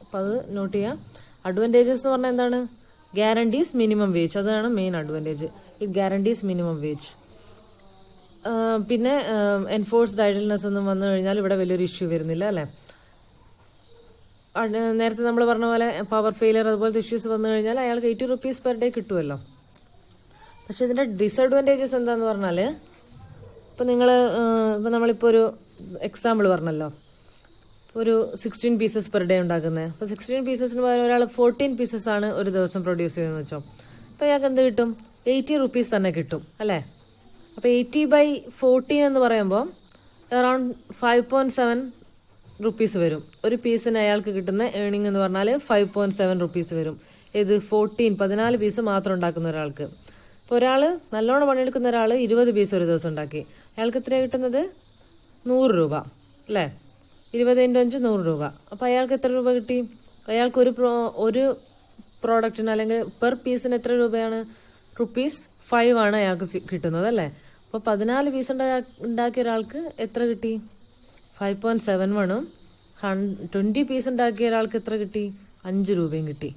അപ്പം അത് നോട്ട് ചെയ്യാം. അഡ്വാൻറ്റേജസ് എന്ന് പറഞ്ഞാൽ എന്താണ്? ഗ്യാരണ്ടീസ് മിനിമം വേജ്, അതാണ് main advantage. It guarantees minimum wage. പിന്നെ എൻഫോഴ്സ്ഡ് ഐഡൽനെസ് ഒന്നും വന്നു കഴിഞ്ഞാൽ ഇവിടെ വലിയൊരു ഇഷ്യൂ വരുന്നില്ല അല്ലേ. നേരത്തെ നമ്മൾ പറഞ്ഞ പോലെ പവർ ഫെയിലിയർ അതുപോലത്തെ ഇഷ്യൂസ് വന്നു കഴിഞ്ഞാൽ അയാൾക്ക് ₹80 പെർ ഡേ കിട്ടുമല്ലോ. പക്ഷെ ഇതിന്റെ ഡിസഡ്വാൻറ്റേജസ് എന്താന്ന് പറഞ്ഞാൽ, ഇപ്പം നമ്മളിപ്പോൾ ഒരു എക്സാമ്പിൾ പറഞ്ഞല്ലോ, ഒരു 16 പീസസ് പെർ ഡേ ഉണ്ടാക്കുന്നത്. അപ്പോൾ 16 പീസസിന് പകരം ഒരാൾ 14 പീസസ് ആണ് ഒരു ദിവസം പ്രൊഡ്യൂസ് ചെയ്തെന്ന് വെച്ചോ. അപ്പോൾ അയാൾക്ക് എന്ത് കിട്ടും? ₹80 തന്നെ കിട്ടും അല്ലേ. അപ്പോൾ 80/14 എന്ന് പറയുമ്പോൾ അറൌണ്ട് ₹5.7 വരും. ഒരു പീസിന് അയാൾക്ക് കിട്ടുന്ന ഏർണിംഗ് എന്ന് പറഞ്ഞാൽ ₹5.7 വരും. ഇത് 14 പീസ് മാത്രം ഉണ്ടാക്കുന്ന ഒരാൾക്ക്. അപ്പോൾ ഒരാൾ നല്ലോണം പണിയെടുക്കുന്ന ഒരാൾ 20 പീസ് ഒരു ദിവസം ഉണ്ടാക്കി, അയാൾക്ക് എത്രയാണ് കിട്ടുന്നത്? ₹100 അല്ലേ. 20 into 5 ₹100. അപ്പോൾ അയാൾക്ക് എത്ര രൂപ കിട്ടി? അയാൾക്ക് ഒരു പ്രോഡക്റ്റിന് അല്ലെങ്കിൽ പെർ പീസിന് എത്ര രൂപയാണ്? ₹5 ആണ് അയാൾക്ക് കിട്ടുന്നത് അല്ലേ. അപ്പോൾ 14 പീസ് ഉണ്ടാക്കിയ ഒരാൾക്ക് എത്ര കിട്ടി? 5.71. 20 പീസ് ഉണ്ടാക്കിയ ഒരാൾക്ക് എത്ര കിട്ടി? ₹5 കിട്ടി.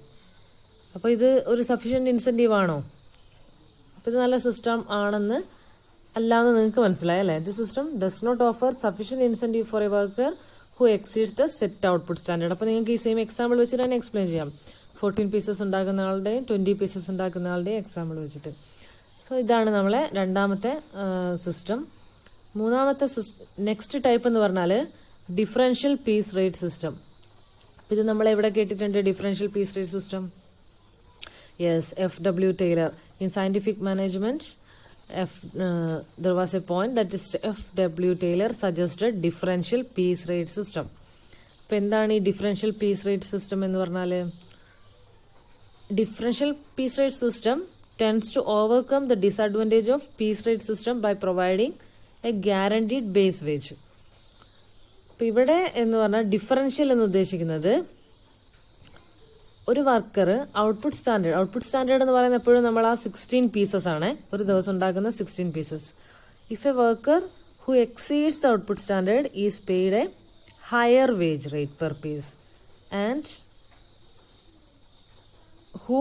അപ്പോൾ ഇത് ഒരു സഫീഷ്യന്റ് ഇൻസെന്റീവ് ആണോ? അപ്പോൾ ഇത് നല്ല സിസ്റ്റം ആണെന്ന് അല്ലാന്ന് നിങ്ങൾക്ക് മനസ്സിലായി അല്ലേ. The system does not offer sufficient incentive for a worker who exceeds the set output standard. അപ്പോൾ നിങ്ങൾക്ക് ഈ സെയിം എക്സാമ്പിൾ വെച്ചിട്ട് തന്നെ എക്സ്പ്ലെയിൻ ചെയ്യാം. 14 പീസസ് ഉണ്ടാക്കുന്ന ആളുടെയും 20 പീസസ് ഉണ്ടാക്കുന്ന ആളുടെയും എക്സാമ്പിൾ വെച്ചിട്ട്. സോ ഇതാണ് നമ്മളെ രണ്ടാമത്തെ സിസ്റ്റം. മൂന്നാമത്തെ നെക്സ്റ്റ് ടൈപ്പ് എന്ന് പറഞ്ഞാൽ ഡിഫറൻഷ്യൽ പീസ് റേറ്റ് സിസ്റ്റം. ഇത് നമ്മൾ എവിടെ കേട്ടിട്ടുണ്ട്? Differential piece rate system. Yes, FW Taylor. In scientific management, there was a point that is FW Taylor suggested differential piece rate system. അപ്പോൾ എന്താണ് ഈ ഡിഫറൻഷ്യൽ പീസ് റേറ്റ് സിസ്റ്റം എന്ന് പറഞ്ഞാൽ? Differential piece rate system tends to overcome the disadvantage of piece rate system by providing a guaranteed base wage. അപ്പോൾ ഇവിടെ എന്ന് പറഞ്ഞാൽ ഡിഫറൻഷ്യൽ എന്ന് ഉദ്ദേശിക്കുന്നത് ഒരു വർക്കർ ഔട്ട്പുട്ട് സ്റ്റാൻഡേർഡ് എന്ന് പറയുന്നത് എപ്പോഴും നമ്മൾ ആ 16 പീസസ് ആണ്, ഒരു ദിവസം ഉണ്ടാക്കുന്ന 16 pieces. If a worker who exceeds the output standard is paid a higher wage rate per piece and who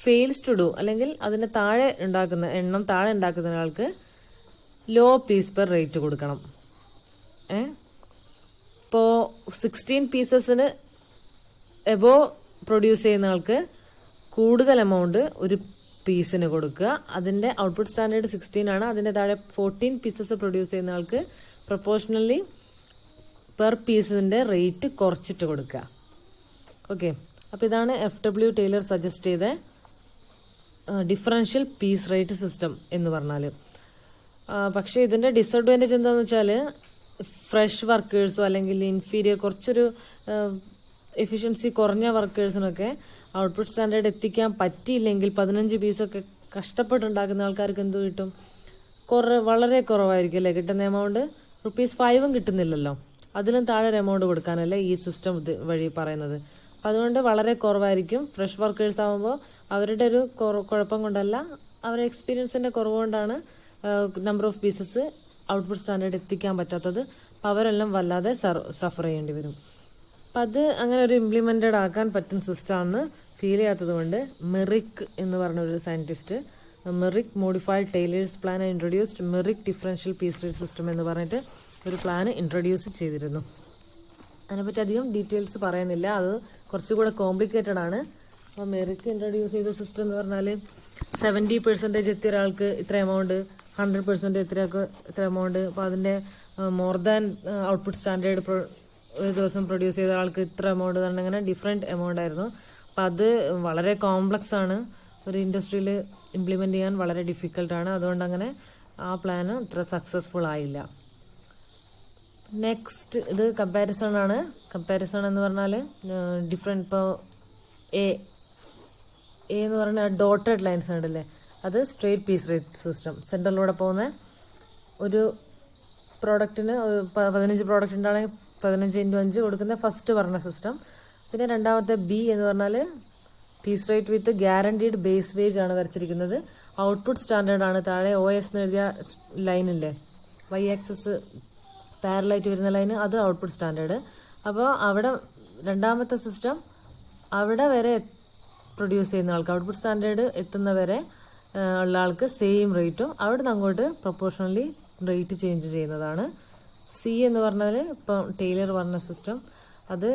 fails to do, അല്ലെങ്കിൽ അതിന്റെ താഴെ ഉണ്ടാക്കുന്ന ഒരാൾക്ക് ലോ പീസ് പെർ റേറ്റ് കൊടുക്കണം. ഇപ്പോൾ 16 പീസസിന് എബോ പ്രൊഡ്യൂസ് ചെയ്യുന്ന ആൾക്ക് കൂടുതൽ എമൗണ്ട് ഒരു പീസിന് കൊടുക്കുക. അതിന്റെ ഔട്ട്പുട്ട് സ്റ്റാൻഡേർഡ് 16 ആണ്, അതിന്റെ താഴെ 14 പീസസ് പ്രൊഡ്യൂസ് ചെയ്യുന്ന ആൾക്ക് പ്രൊപ്പോർഷണലി പെർ പീസിന്റെ റേറ്റ് കുറച്ചിട്ട് കൊടുക്കുക. ഓക്കെ, അപ്പോൾ ഇതാണ് FW ടൈലർ സജസ്റ്റ് ചെയ്ത ഡിഫറൻഷ്യൽ പീസ് റേറ്റ് സിസ്റ്റം എന്ന് പറഞ്ഞാൽ. പക്ഷേ ഇതിന്റെ ഡിസഡ്വാൻറ്റേജ് എന്താണെന്ന് വെച്ചാൽ ഫ്രഷ് വർക്കേഴ്സോ അല്ലെങ്കിൽ ഇൻഫീരിയർ കുറച്ചൊരു എഫിഷ്യൻസി കുറഞ്ഞ വർക്കേഴ്സിനൊക്കെ ഔട്ട്പുട്ട് സ്റ്റാൻഡേർഡ് എത്തിക്കാൻ പറ്റിയില്ലെങ്കിൽ 15 പീസൊക്കെ കഷ്ടപ്പെട്ടുണ്ടാക്കുന്ന ആൾക്കാർക്ക് എന്ത് കിട്ടും? വളരെ കുറവായിരിക്കും അല്ലേ കിട്ടുന്ന എമൗണ്ട്. ₹5 കിട്ടുന്നില്ലല്ലോ, അതിലും താഴെ ഒരു എമൗണ്ട് കൊടുക്കാനല്ലേ ഈ സിസ്റ്റം വഴി പറയുന്നത്. അപ്പം അതുകൊണ്ട് വളരെ കുറവായിരിക്കും. ഫ്രഷ് വർക്കേഴ്സ് ആകുമ്പോൾ അവരുടെ ഒരു കുഴപ്പം കൊണ്ടല്ല, അവരുടെ എക്സ്പീരിയൻസിന്റെ കുറവ് കൊണ്ടാണ് number of pieces output standard എത്തിക്കാൻ പറ്റാത്തത്. അപ്പം അവരെല്ലാം വല്ലാതെ സഫർ ചെയ്യേണ്ടി വരും. അപ്പം അത് അങ്ങനെ ഒരു ഇംപ്ലിമെന്റഡ് ആക്കാൻ പറ്റുന്ന സിസ്റ്റമാണെന്ന് ഫീൽ ചെയ്യാത്തത് കൊണ്ട് മെറിക് എന്ന് പറഞ്ഞ ഒരു scientist Merrick modified Taylor's plan introduced Merrick differential piece rate system എന്ന് പറഞ്ഞിട്ട് ഒരു പ്ലാൻ ഇൻട്രൊഡ്യൂസ് ചെയ്തിരുന്നു. അതിനെപ്പറ്റി അധികം ഡീറ്റെയിൽസ് പറയുന്നില്ല, അത് കുറച്ചുകൂടെ കോംപ്ലിക്കേറ്റഡ് ആണ്. അപ്പോൾ മെറിക് ഇൻട്രൊഡ്യൂസ് ചെയ്ത സിസ്റ്റം എന്ന് പറഞ്ഞാൽ 70% എത്തിയ ഒരാൾക്ക് ഇത്ര എമൗണ്ട്, 100% ഇത്ര എമൗണ്ട്. അപ്പോൾ അതിന്റെ മോർ ദാൻ ഔട്ട്പുട്ട് സ്റ്റാൻഡേർഡ് ഒരു ദിവസം പ്രൊഡ്യൂസ് ചെയ്ത ആൾക്ക് ഇത്ര എമൗണ്ട് തന്നെ, അങ്ങനെ ഡിഫറെന്റ് എമൗണ്ട് ആയിരുന്നു. അപ്പം അത് വളരെ കോംപ്ലക്സ് ആണ്, ഒരു ഇൻഡസ്ട്രിയിൽ ഇംപ്ലിമെന്റ് ചെയ്യാൻ വളരെ ഡിഫിക്കൽട്ടാണ്. അതുകൊണ്ട് അങ്ങനെ ആ പ്ലാന് ഇത്ര സക്സസ്ഫുൾ ആയില്ല. നെക്സ്റ്റ് ഇത് കമ്പാരിസൺ ആണ്. കമ്പാരിസൺ എന്ന് പറഞ്ഞാൽ ഡിഫറെന്റ്, ഇപ്പോൾ എ എന്ന് പറഞ്ഞാൽ ഡോട്ടഡ് ലൈൻസ് ഉണ്ടല്ലേ, അത് സ്ട്രേറ്റ് പീസ് റേറ്റ് സിസ്റ്റം. സെന്ററിലൂടെ പോകുന്ന ഒരു പ്രോഡക്റ്റിന് 15 പ്രോഡക്റ്റ് ഉണ്ടാണെങ്കിൽ 15x5 കൊടുക്കുന്ന ഫസ്റ്റ് പറഞ്ഞ സിസ്റ്റം. പിന്നെ രണ്ടാമത്തെ ബി എന്ന് പറഞ്ഞാൽ piece rate with guaranteed base wage ആണ് വരച്ചിരിക്കുന്നത്. ഔട്ട്പുട്ട് സ്റ്റാൻഡേർഡ് ആണ്. താഴെ OS എന്ന് എഴുതിയ ലൈനില്ലേ, Y ആക്സസ് പാരലായിട്ട് വരുന്ന ലൈന്, അത് ഔട്ട്പുട്ട് സ്റ്റാൻഡേർഡ്. അപ്പോൾ അവിടെ രണ്ടാമത്തെ സിസ്റ്റം അവിടെ വരെ പ്രൊഡ്യൂസ് ചെയ്യുന്ന ആൾക്ക് ഔട്ട്പുട്ട് സ്റ്റാൻഡേർഡ് എത്തുന്നവരെ ഉള്ള ആൾക്ക് സെയിം റേറ്റും, അവിടെ നിന്ന് അങ്ങോട്ട് പ്രൊപ്പോർഷണലി റേറ്റ് ചേഞ്ച് ചെയ്യുന്നതാണ്. സി എന്ന് പറഞ്ഞാൽ ഇപ്പം ടൈലർ പറഞ്ഞ സിസ്റ്റം, അത്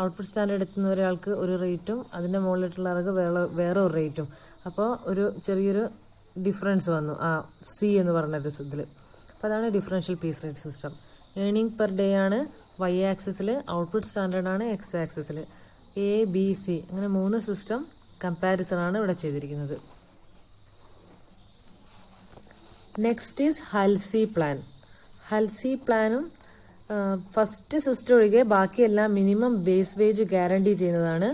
ഔട്ട്പുട്ട് സ്റ്റാൻഡേർഡ് എത്തുന്ന ഒരാൾക്ക് ഒരു റേറ്റും അതിന്റെ മുകളിലിട്ടുള്ള ആൾക്ക് വേറെ ഒരു റേറ്റും. അപ്പോൾ ഒരു ചെറിയൊരു ഡിഫറൻസ് വന്നു ആ സി എന്ന് പറഞ്ഞൊരു ഇതിൽ. അപ്പോൾ അതാണ് differential piece rate system. Earning per day ആണ് Y ആക്സിസിൽ, ഔട്ട്പുട്ട് സ്റ്റാൻഡേർഡ് ആണ് X ആക്സിസിൽ. ABC അങ്ങനെ 3 സിസ്റ്റം കമ്പാരിസൺ ആണ് ഇവിടെ ചെയ്തിരിക്കുന്നത്. Next is Halsey plan. Halsey പ്ലാനും ഫസ്റ്റ് സിസ്റ്റം ഒഴികെ ബാക്കിയെല്ലാം മിനിമം ബേസ് വേജ് ഗ്യാരണ്ടി ചെയ്യുന്നതാണ്.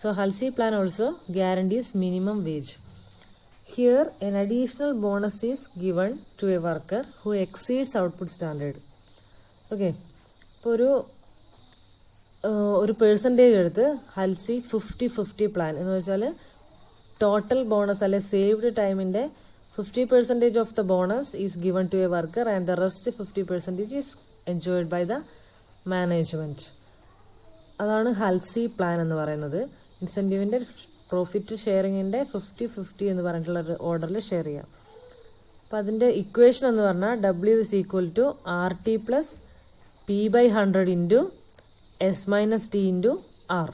So Halsey plan also guarantees minimum wage. Here an additional bonus is given to a worker who exceeds output standard. Okay, ഇപ്പോൾ ഒരു പെർസെൻറ്റേജ് എടുത്ത് ഹൽസി 50-50 പ്ലാൻ എന്ന് വെച്ചാൽ ടോട്ടൽ ബോണസ് അല്ലെ സേവ്ഡ് ടൈമിന്റെ 50% of the bonus is given to a worker and the rest 50% is enjoyed by the management. അതാണ് ഹൽസി പ്ലാൻ എന്ന് പറയുന്നത്. ഇൻസെന്റീവിന്റെ പ്രോഫിറ്റ് ഷെയറിങ്ങിന്റെ 50-50 എന്ന് പറഞ്ഞിട്ടുള്ള ഒരു ഓർഡറിൽ ഷെയർ ചെയ്യാം. അപ്പം അതിന്റെ ഇക്വേഷൻ എന്ന് പറഞ്ഞാൽ W is equal to RT plus P/100 into S minus T into R.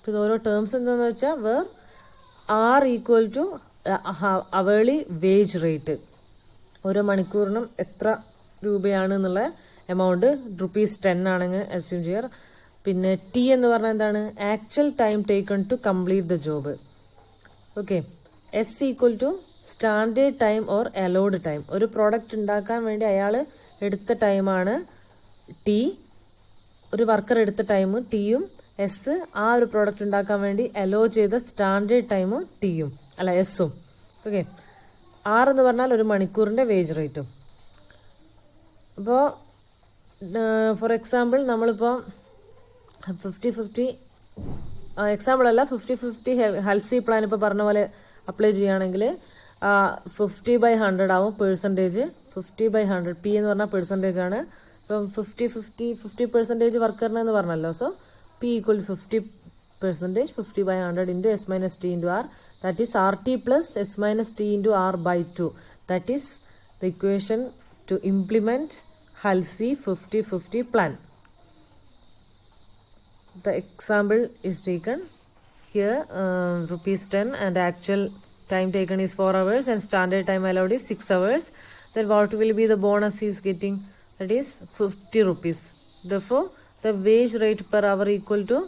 ഇത് ഓരോ ടേംസ് എന്താണെന്ന് വെച്ചാൽ where R equal to hourly wage rate, ഓരോ മണിക്കൂറിനും എത്ര രൂപയാണ് എന്നുള്ള എമൗണ്ട് ₹10 ആണെങ്കിൽ അസ്യൂം ചെയ്യാർ. പിന്നെ T എന്ന് പറഞ്ഞാൽ എന്താണ്, actual time taken to complete the job. Okay, S equal to standard time or allowed time, ഒരു പ്രോഡക്റ്റ് ഉണ്ടാക്കാൻ വേണ്ടി അയാൾ എടുത്ത ടൈമാണ് T, ഒരു വർക്കർ എടുത്ത ടൈം Tയും, എസ് ആ ഒരു പ്രോഡക്റ്റ് ഉണ്ടാക്കാൻ വേണ്ടി അലോ ചെയ്ത സ്റ്റാൻഡേർഡ് ടൈമും Tയും അല്ല എസും. ഓക്കെ, R എന്ന് പറഞ്ഞാൽ ഒരു മണിക്കൂറിന്റെ വേജ് റേറ്റും. അപ്പോൾ ഫോർ എക്സാമ്പിൾ നമ്മളിപ്പോൾ 50-50 എക്സാമ്പിൾ അല്ല, 50-50 ഹെൽസി പ്ലാൻ ഇപ്പോൾ പറഞ്ഞ പോലെ അപ്ലൈ ചെയ്യുകയാണെങ്കിൽ 50/100 ആവും പെർസെൻറ്റേജ്. 50/100 പി എന്ന് പറഞ്ഞാൽ പെർസെൻറ്റേജ് ആണ്. ഇപ്പം 50% വർക്കറിന് എന്ന് പറഞ്ഞല്ലോ. So P equal 50%, 50/100 into S minus T into R. That is RT plus S minus T into R by 2. That is the equation to implement Halsey 50-50 plan. The example is taken here, ₹10 and actual time taken is 4 hours and standard time allowed is 6 hours. Then what will be the bonus he is getting? That is 50 rupees. Therefore, the wage rate per hour equal to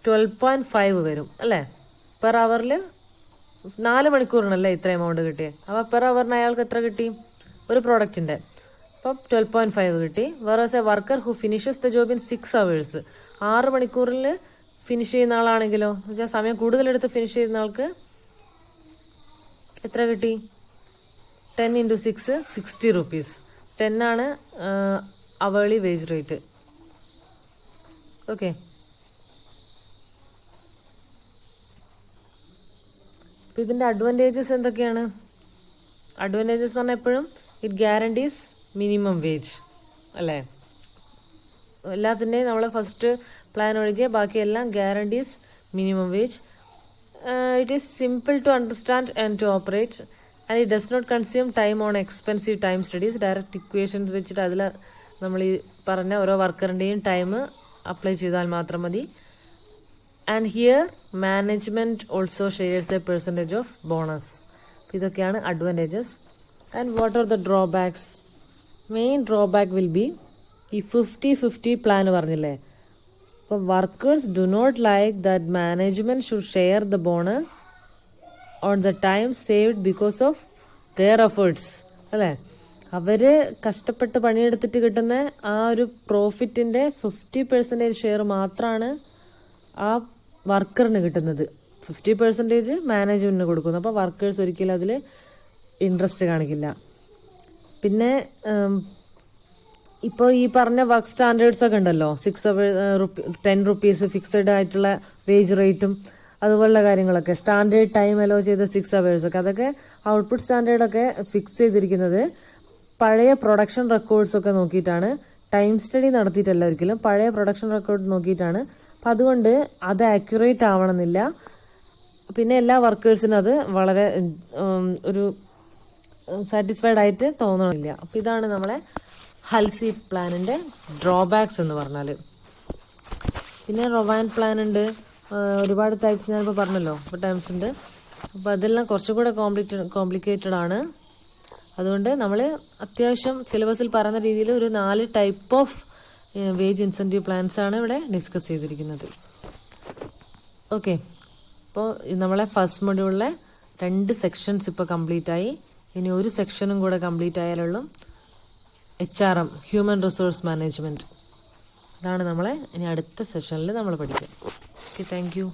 12.5 വരും അല്ലേ? പെർ അവറിൽ 4 മണിക്കൂറിനല്ലേ ഇത്ര എമൗണ്ട് കിട്ടിയത്. അപ്പോൾ പെർ അവറിന് അയാൾക്ക് എത്ര കിട്ടി? ഒരു പ്രോഡക്റ്റിൻ്റെ അപ്പം 12.5 കിട്ടി. വേറെ worker who finishes the job in 6 hours, 6 മണിക്കൂറിൽ ഫിനിഷ് ചെയ്യുന്ന ആളാണെങ്കിലോ, എന്നുവെച്ചാൽ സമയം കൂടുതലെടുത്ത് ഫിനിഷ് ചെയ്യുന്ന ആൾക്ക് എത്ര കിട്ടി? 10 into 6, 60 rupees. 10 ആണ് അവേർലി വേജ് റേറ്റ്. ഓക്കെ, അപ്പം ഇതിൻ്റെ അഡ്വാൻറ്റേജസ് എന്തൊക്കെയാണ്? അഡ്വാൻറ്റേജസ് എന്ന് പറഞ്ഞാൽ എപ്പോഴും ഇറ്റ് ഗ്യാരണ്ടീസ് മിനിമം വേജ് അല്ലേ? എല്ലാത്തിൻ്റെയും നമ്മൾ ഫസ്റ്റ് പ്ലാൻ ഒഴികെ ബാക്കിയെല്ലാം guarantees minimum wage. It is simple to understand and to operate and it does not consume time on expensive time studies. Direct equations വെച്ചിട്ട് അതിൽ നമ്മൾ ഈ പറഞ്ഞ ഓരോ വർക്കറിൻ്റെയും ടൈം അപ്ലൈ ചെയ്താൽ മാത്രം മതി. And here management also shares a percentage of bonus. ഇതൊക്കെയാണ് advantages. And what are the drawbacks? Main drawback will be ഈ 50-50 പ്ലാൻ പറഞ്ഞില്ലേ. അപ്പോൾ workers do not like that management should share the bonus on the time saved because of their efforts അല്ലേ? അവർ കഷ്ടപ്പെട്ട് പണിയെടുത്തിട്ട് കിട്ടുന്ന ആ ഒരു പ്രോഫിറ്റിൻ്റെ 50% ഷെയർ മാത്രമാണ് ആ വർക്കറിന് കിട്ടുന്നത്. 50% മാനേജ്മെന്റിന് കൊടുക്കുന്നു. അപ്പോൾ വർക്കേഴ്സ് ഒരിക്കലും അതിൽ ഇൻട്രസ്റ്റ് കാണിക്കില്ല. പിന്നെ ഇപ്പോൾ ഈ പറഞ്ഞ വർക്ക് സ്റ്റാൻഡേർഡ്സ് ഒക്കെ ഉണ്ടല്ലോ, 10 rupees ഫിക്സഡ് ആയിട്ടുള്ള വേജ് റേറ്റും അതുപോലുള്ള കാര്യങ്ങളൊക്കെ, സ്റ്റാൻഡേർഡ് ടൈം അലോ ചെയ്ത 6 hours ഒക്കെ, അതൊക്കെ ഔട്ട്പുട്ട് സ്റ്റാൻഡേർഡൊക്കെ ഫിക്സ് ചെയ്തിരിക്കുന്നത് പഴയ പ്രൊഡക്ഷൻ റെക്കോർഡ്സ് ഒക്കെ നോക്കിയിട്ടാണ്. ടൈം സ്റ്റഡി നടത്തിയിട്ടല്ല ഒരിക്കലും, പഴയ പ്രൊഡക്ഷൻ റെക്കോർഡ് നോക്കിയിട്ടാണ്. അപ്പം അതുകൊണ്ട് അത് ആക്യുറേറ്റ് ആവണമെന്നില്ല. പിന്നെ എല്ലാ വർക്കേഴ്സിനും അത് വളരെ ഒരു സാറ്റിസ്ഫൈഡ് ആയിട്ട് തോന്നണില്ല. അപ്പം ഇതാണ് നമ്മളെ ഹൽസി പ്ലാനിൻ്റെ ഡ്രോബാക്സ് എന്ന് പറഞ്ഞാൽ. പിന്നെ റൊവാൻ പ്ലാൻ ഉണ്ട്, ഒരുപാട് ടൈപ്സ് ഞാനിപ്പോൾ പറഞ്ഞല്ലോ, ഇപ്പോൾ ടൈംസ് ഉണ്ട്. അപ്പോൾ അതെല്ലാം കുറച്ചും കൂടെ കോംപ്ലിക്കേറ്റഡ് ആണ്. അതുകൊണ്ട് നമ്മൾ അത്യാവശ്യം സിലബസിൽ പറയുന്ന രീതിയിൽ ഒരു 4 type of wage incentive plans ആണ് ഇവിടെ ഡിസ്കസ് ചെയ്തിരിക്കുന്നത്. ഓക്കെ, അപ്പോൾ നമ്മളെ ഫസ്റ്റ് മൊഡ്യൂളിലെ 2 സെക്ഷൻസ് ഇപ്പോൾ കംപ്ലീറ്റ് ആയി. ഇനി ഒരു സെക്ഷനും കൂടെ കംപ്ലീറ്റ് ആയാലുള്ളൂ HRM, ഹ്യൂമൻ റിസോഴ്സ് മാനേജ്മെൻറ്റ്. അതാണ് നമ്മളെ ഇനി അടുത്ത സെഷനിൽ നമ്മൾ പഠിക്കുക. Okay, thank U.